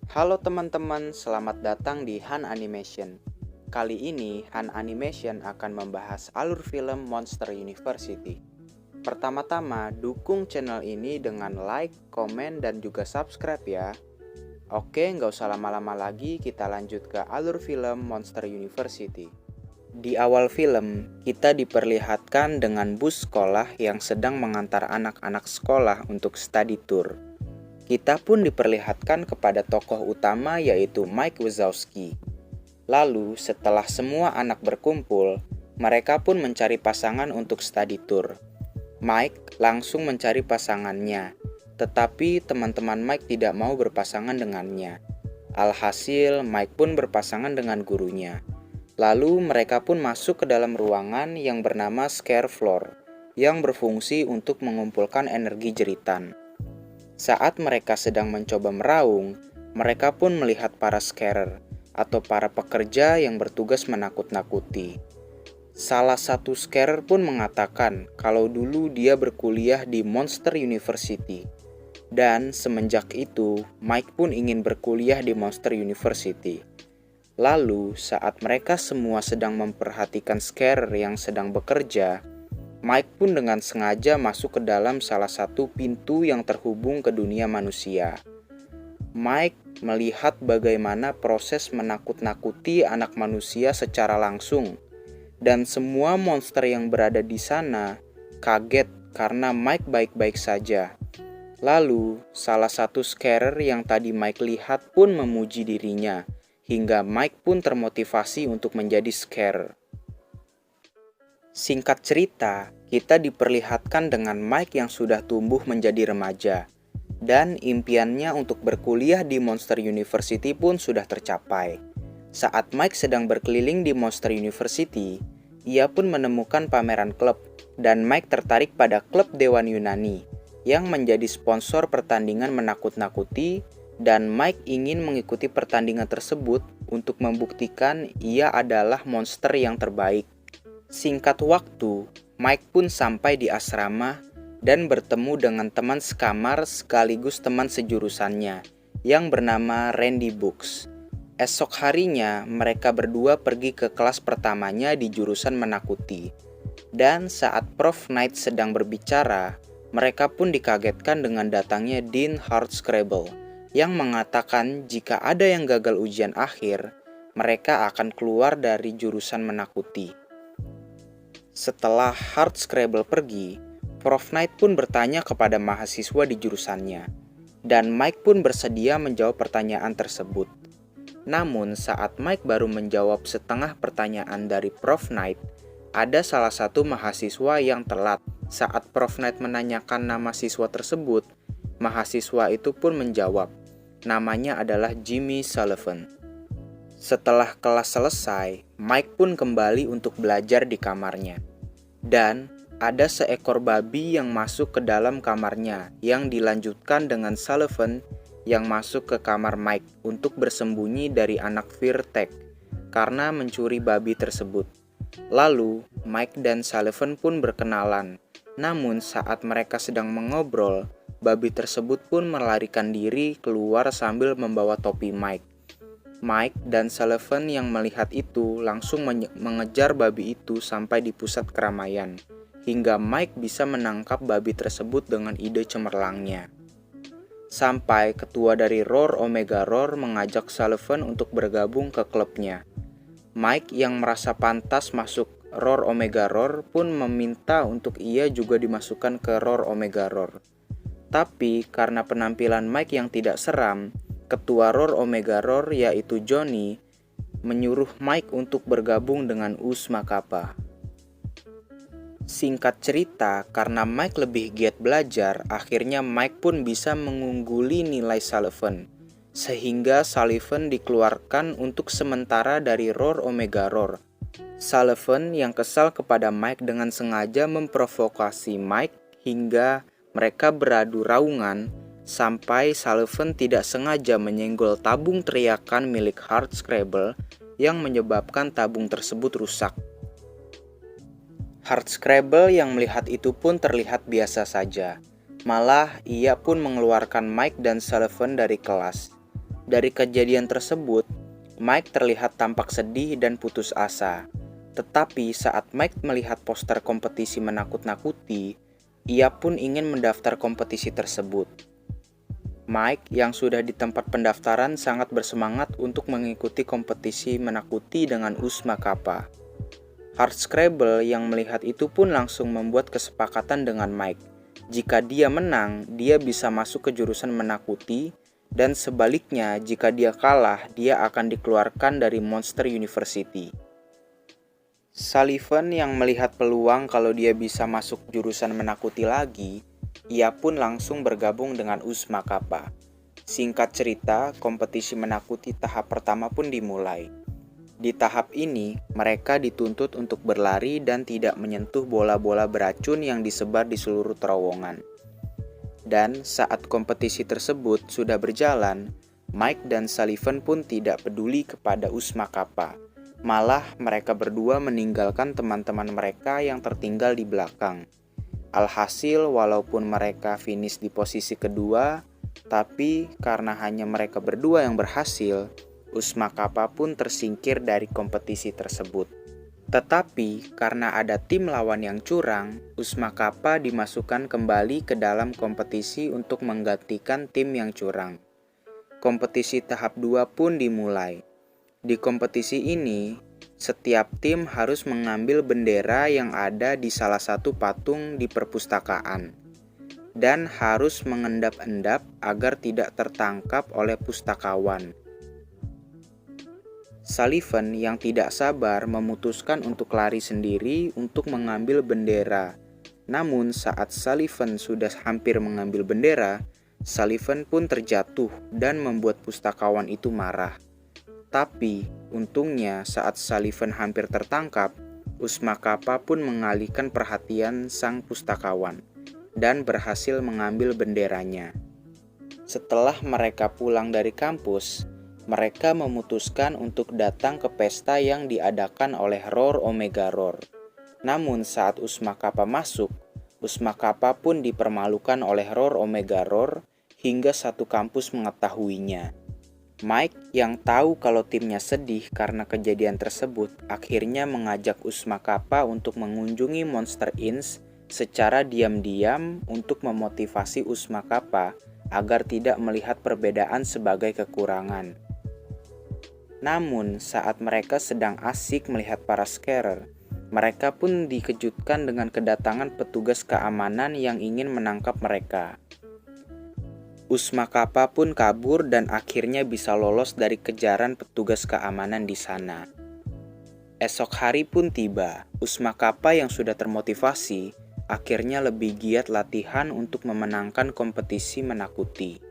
Halo teman-teman, selamat datang di Han Animation. Kali ini Han Animation akan membahas alur film Monster University. Pertama-tama, dukung channel ini dengan like, komen, dan juga subscribe ya. Oke, nggak usah lama-lama lagi, kita lanjut ke alur film Monster University. Di awal film, kita diperlihatkan dengan bus sekolah yang sedang mengantar anak-anak sekolah untuk study tour. Kita pun diperlihatkan kepada tokoh utama yaitu Mike Wazowski. Lalu setelah semua anak berkumpul, mereka pun mencari pasangan untuk study tour. Mike langsung mencari pasangannya, tetapi teman-teman Mike tidak mau berpasangan dengannya. Alhasil Mike pun berpasangan dengan gurunya. Lalu mereka pun masuk ke dalam ruangan yang bernama Scare Floor, yang berfungsi untuk mengumpulkan energi jeritan. Saat mereka sedang mencoba meraung, mereka pun melihat para scarer atau para pekerja yang bertugas menakut-nakuti. Salah satu scarer pun mengatakan kalau dulu dia berkuliah di Monster University. Dan semenjak itu, Mike pun ingin berkuliah di Monster University. Lalu, saat mereka semua sedang memperhatikan scarer yang sedang bekerja, Mike pun dengan sengaja masuk ke dalam salah satu pintu yang terhubung ke dunia manusia. Mike melihat bagaimana proses menakut-nakuti anak manusia secara langsung, dan semua monster yang berada di sana kaget karena Mike baik-baik saja. Lalu, salah satu scarer yang tadi Mike lihat pun memuji dirinya, hingga Mike pun termotivasi untuk menjadi scarer. Singkat cerita, kita diperlihatkan dengan Mike yang sudah tumbuh menjadi remaja, dan impiannya untuk berkuliah di Monster University pun sudah tercapai. Saat Mike sedang berkeliling di Monster University, ia pun menemukan pameran klub, dan Mike tertarik pada klub Dewan Yunani, yang menjadi sponsor pertandingan menakut-nakuti, dan Mike ingin mengikuti pertandingan tersebut untuk membuktikan ia adalah monster yang terbaik. Singkat waktu, Mike pun sampai di asrama dan bertemu dengan teman sekamar sekaligus teman sejurusannya yang bernama Randy Books. Esok harinya, mereka berdua pergi ke kelas pertamanya di jurusan menakuti. Dan saat Prof. Knight sedang berbicara, mereka pun dikagetkan dengan datangnya Dean Hardscrabble yang mengatakan jika ada yang gagal ujian akhir, mereka akan keluar dari jurusan menakuti. Setelah Hardscrabble pergi, Prof. Knight pun bertanya kepada mahasiswa di jurusannya, dan Mike pun bersedia menjawab pertanyaan tersebut. Namun saat Mike baru menjawab setengah pertanyaan dari Prof. Knight, ada salah satu mahasiswa yang telat. Saat Prof. Knight menanyakan nama siswa tersebut, mahasiswa itu pun menjawab, namanya adalah Jimmy Sullivan. Setelah kelas selesai, Mike pun kembali untuk belajar di kamarnya. Dan ada seekor babi yang masuk ke dalam kamarnya yang dilanjutkan dengan Sullivan yang masuk ke kamar Mike untuk bersembunyi dari anak Virtek karena mencuri babi tersebut. Lalu, Mike dan Sullivan pun berkenalan. Namun saat mereka sedang mengobrol, babi tersebut pun melarikan diri keluar sambil membawa topi Mike. Mike dan Sullivan yang melihat itu langsung mengejar babi itu sampai di pusat keramaian, hingga Mike bisa menangkap babi tersebut dengan ide cemerlangnya. Sampai ketua dari Roar Omega Roar mengajak Sullivan untuk bergabung ke klubnya. Mike yang merasa pantas masuk Roar Omega Roar pun meminta untuk ia juga dimasukkan ke Roar Omega Roar. Tapi karena penampilan Mike yang tidak seram, ketua Roar Omega Roar yaitu Johnny menyuruh Mike untuk bergabung dengan Uzma Kappa. Singkat cerita, karena Mike lebih giat belajar, akhirnya Mike pun bisa mengungguli nilai Sullivan, sehingga Sullivan dikeluarkan untuk sementara dari Roar Omega Roar. Sullivan yang kesal kepada Mike dengan sengaja memprovokasi Mike hingga mereka beradu raungan, sampai Sullivan tidak sengaja menyenggol tabung teriakan milik Hardscrabble yang menyebabkan tabung tersebut rusak. Hardscrabble yang melihat itu pun terlihat biasa saja. Malah ia pun mengeluarkan Mike dan Sullivan dari kelas. Dari kejadian tersebut, Mike terlihat tampak sedih dan putus asa. Tetapi saat Mike melihat poster kompetisi menakut-nakuti, ia pun ingin mendaftar kompetisi tersebut. Mike yang sudah di tempat pendaftaran sangat bersemangat untuk mengikuti kompetisi menakuti dengan Usma Kappa. Hardscrabble yang melihat itu pun langsung membuat kesepakatan dengan Mike. Jika dia menang, dia bisa masuk ke jurusan menakuti, dan sebaliknya jika dia kalah, dia akan dikeluarkan dari Monster University. Sullivan yang melihat peluang kalau dia bisa masuk jurusan menakuti lagi, ia pun langsung bergabung dengan Usma Kappa. Singkat cerita, kompetisi menakuti tahap pertama pun dimulai. Di tahap ini, mereka dituntut untuk berlari dan tidak menyentuh bola-bola beracun yang disebar di seluruh terowongan. Dan saat kompetisi tersebut sudah berjalan, Mike dan Sullivan pun tidak peduli kepada Usma Kappa. Malah mereka berdua meninggalkan teman-teman mereka yang tertinggal di belakang. Alhasil walaupun mereka finish di posisi kedua, tapi karena hanya mereka berdua yang berhasil, Usma Kappa pun tersingkir dari kompetisi tersebut. Tetapi karena ada tim lawan yang curang, Usma Kappa dimasukkan kembali ke dalam kompetisi untuk menggantikan tim yang curang. Kompetisi tahap 2 pun dimulai. Di kompetisi ini, setiap tim harus mengambil bendera yang ada di salah satu patung di perpustakaan dan harus mengendap-endap agar tidak tertangkap oleh pustakawan. Sullivan yang tidak sabar memutuskan untuk lari sendiri untuk mengambil bendera. Namun saat Sullivan sudah hampir mengambil bendera, Sullivan pun terjatuh dan membuat pustakawan itu marah. Tapi untungnya saat Sullivan hampir tertangkap, Usma Kappa pun mengalihkan perhatian sang pustakawan dan berhasil mengambil benderanya. Setelah mereka pulang dari kampus, mereka memutuskan untuk datang ke pesta yang diadakan oleh Roar Omega Roar. Namun saat Usma Kappa masuk, Usma Kappa pun dipermalukan oleh Roar Omega Roar hingga satu kampus mengetahuinya. Mike yang tahu kalau timnya sedih karena kejadian tersebut akhirnya mengajak Usma Kappa untuk mengunjungi Monster Inc. secara diam-diam untuk memotivasi Usma Kappa agar tidak melihat perbedaan sebagai kekurangan. Namun, saat mereka sedang asik melihat para scarer, mereka pun dikejutkan dengan kedatangan petugas keamanan yang ingin menangkap mereka. Usma Kappa pun kabur dan akhirnya bisa lolos dari kejaran petugas keamanan di sana. Esok hari pun tiba, Usma Kappa yang sudah termotivasi, akhirnya lebih giat latihan untuk memenangkan kompetisi menakuti.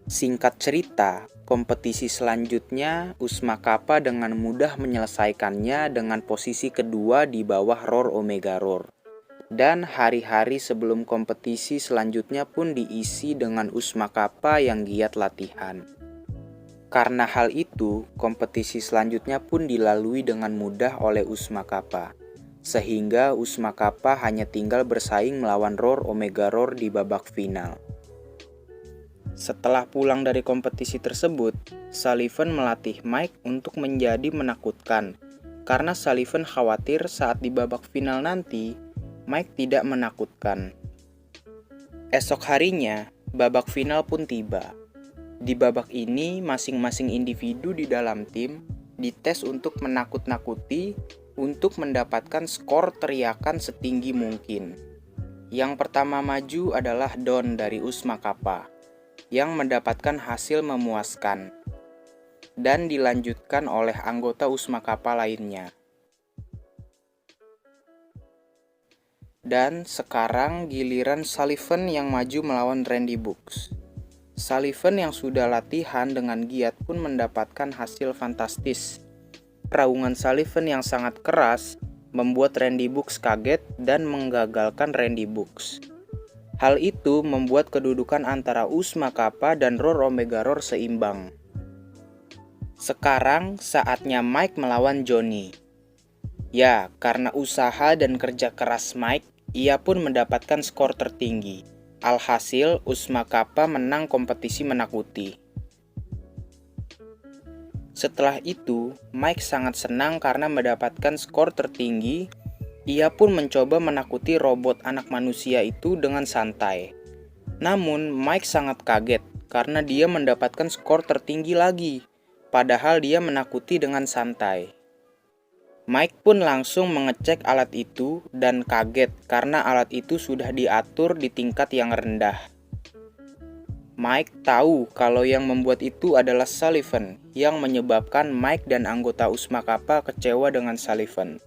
Singkat cerita, kompetisi selanjutnya Usma Kappa dengan mudah menyelesaikannya dengan posisi kedua di bawah Roar Omega Roar. Dan hari-hari sebelum kompetisi selanjutnya pun diisi dengan Usma Kappa yang giat latihan. Karena hal itu, kompetisi selanjutnya pun dilalui dengan mudah oleh Usma Kappa. Sehingga Usma Kappa hanya tinggal bersaing melawan Roar Omega Roar di babak final. Setelah pulang dari kompetisi tersebut, Sullivan melatih Mike untuk menjadi menakutkan, karena Sullivan khawatir saat di babak final nanti, Mike tidak menakutkan. Esok harinya, babak final pun tiba. Di babak ini, masing-masing individu di dalam tim dites untuk menakut-nakuti untuk mendapatkan skor teriakan setinggi mungkin. Yang pertama maju adalah Don dari Usma Kappa, yang mendapatkan hasil memuaskan, dan dilanjutkan oleh anggota Usma Kappa lainnya. Dan sekarang giliran Sullivan yang maju melawan Randy Brooks. Sullivan yang sudah latihan dengan giat pun mendapatkan hasil fantastis. Raungan Sullivan yang sangat keras membuat Randy Brooks kaget dan menggagalkan Randy Brooks. Hal itu membuat kedudukan antara Usma Kappa dan Roar Omega Roar seimbang. Sekarang saatnya Mike melawan Johnny. Ya, karena usaha dan kerja keras Mike, ia pun mendapatkan skor tertinggi. Alhasil, Usma Kappa menang kompetisi menakuti. Setelah itu, Mike sangat senang karena mendapatkan skor tertinggi. Ia pun mencoba menakuti robot anak manusia itu dengan santai. Namun, Mike sangat kaget karena dia mendapatkan skor tertinggi lagi, padahal dia menakuti dengan santai. Mike pun langsung mengecek alat itu dan kaget karena alat itu sudah diatur di tingkat yang rendah. Mike tahu kalau yang membuat itu adalah Sullivan, yang menyebabkan Mike dan anggota Usma Kappa kecewa dengan Sullivan.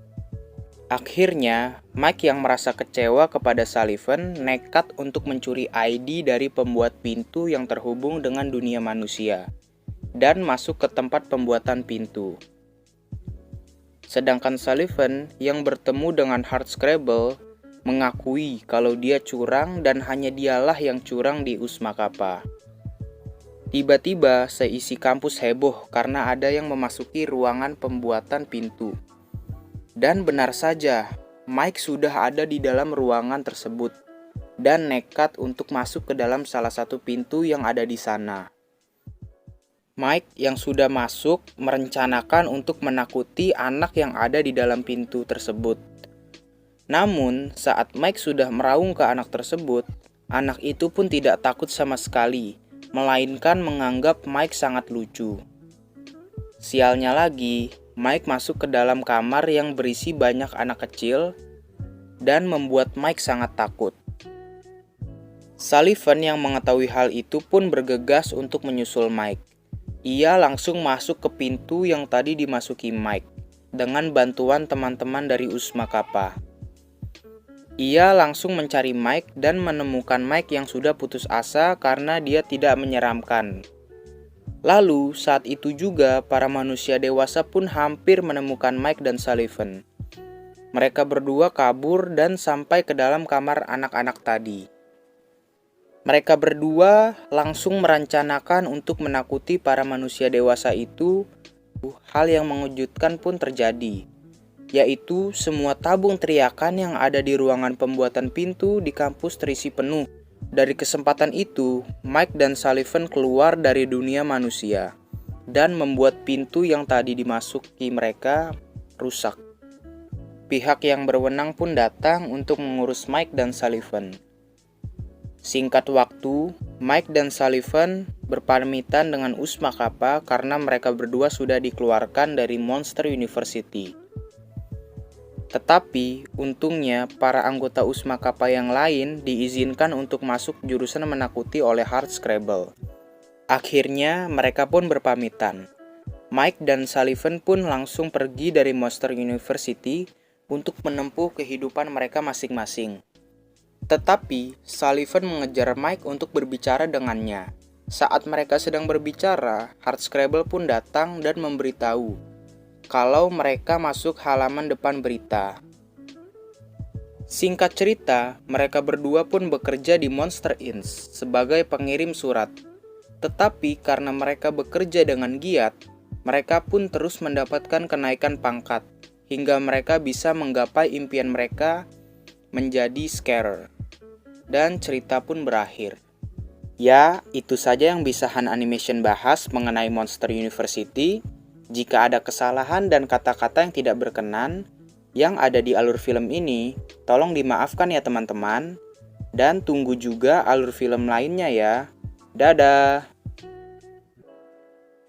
Akhirnya, Mike yang merasa kecewa kepada Sullivan nekat untuk mencuri ID dari pembuat pintu yang terhubung dengan dunia manusia dan masuk ke tempat pembuatan pintu. Sedangkan Sullivan yang bertemu dengan Hardscrabble mengakui kalau dia curang dan hanya dialah yang curang di Usma Kappa. Tiba-tiba seisi kampus heboh karena ada yang memasuki ruangan pembuatan pintu. Dan benar saja, Mike sudah ada di dalam ruangan tersebut dan nekat untuk masuk ke dalam salah satu pintu yang ada di sana. Mike yang sudah masuk merencanakan untuk menakuti anak yang ada di dalam pintu tersebut. Namun, saat Mike sudah meraung ke anak tersebut, anak itu pun tidak takut sama sekali, melainkan menganggap Mike sangat lucu. Sialnya lagi, Mike masuk ke dalam kamar yang berisi banyak anak kecil dan membuat Mike sangat takut. Sullivan yang mengetahui hal itu pun bergegas untuk menyusul Mike. Ia langsung masuk ke pintu yang tadi dimasuki Mike dengan bantuan teman-teman dari Usma Kappa. Ia langsung mencari Mike dan menemukan Mike yang sudah putus asa karena dia tidak menyeramkan. Lalu, saat itu juga para manusia dewasa pun hampir menemukan Mike dan Sullivan. Mereka berdua kabur dan sampai ke dalam kamar anak-anak tadi. Mereka berdua langsung merencanakan untuk menakuti para manusia dewasa itu. Hal yang mengejutkan pun terjadi, yaitu semua tabung teriakan yang ada di ruangan pembuatan pintu di kampus terisi penuh. Dari kesempatan itu, Mike dan Sullivan keluar dari dunia manusia dan membuat pintu yang tadi dimasuki mereka rusak. Pihak yang berwenang pun datang untuk mengurus Mike dan Sullivan. Singkat waktu, Mike dan Sullivan berpamitan dengan Usma Kappa karena mereka berdua sudah dikeluarkan dari Monster University. Tetapi, untungnya para anggota Usma Kappa yang lain diizinkan untuk masuk jurusan menakuti oleh Hardscrabble. Akhirnya, mereka pun berpamitan. Mike dan Sullivan pun langsung pergi dari Monster University untuk menempuh kehidupan mereka masing-masing. Tetapi, Sullivan mengejar Mike untuk berbicara dengannya. Saat mereka sedang berbicara, Hardscrabble pun datang dan memberitahu kalau mereka masuk halaman depan berita. Singkat cerita, mereka berdua pun bekerja di Monster Inc. sebagai pengirim surat. Tetapi karena mereka bekerja dengan giat, mereka pun terus mendapatkan kenaikan pangkat, hingga mereka bisa menggapai impian mereka menjadi scarer. Dan cerita pun berakhir. Ya, itu saja yang bisa Han Animation bahas mengenai Monster University. Jika ada kesalahan dan kata-kata yang tidak berkenan yang ada di alur film ini, tolong dimaafkan ya teman-teman. Dan tunggu juga alur film lainnya ya. Dadah!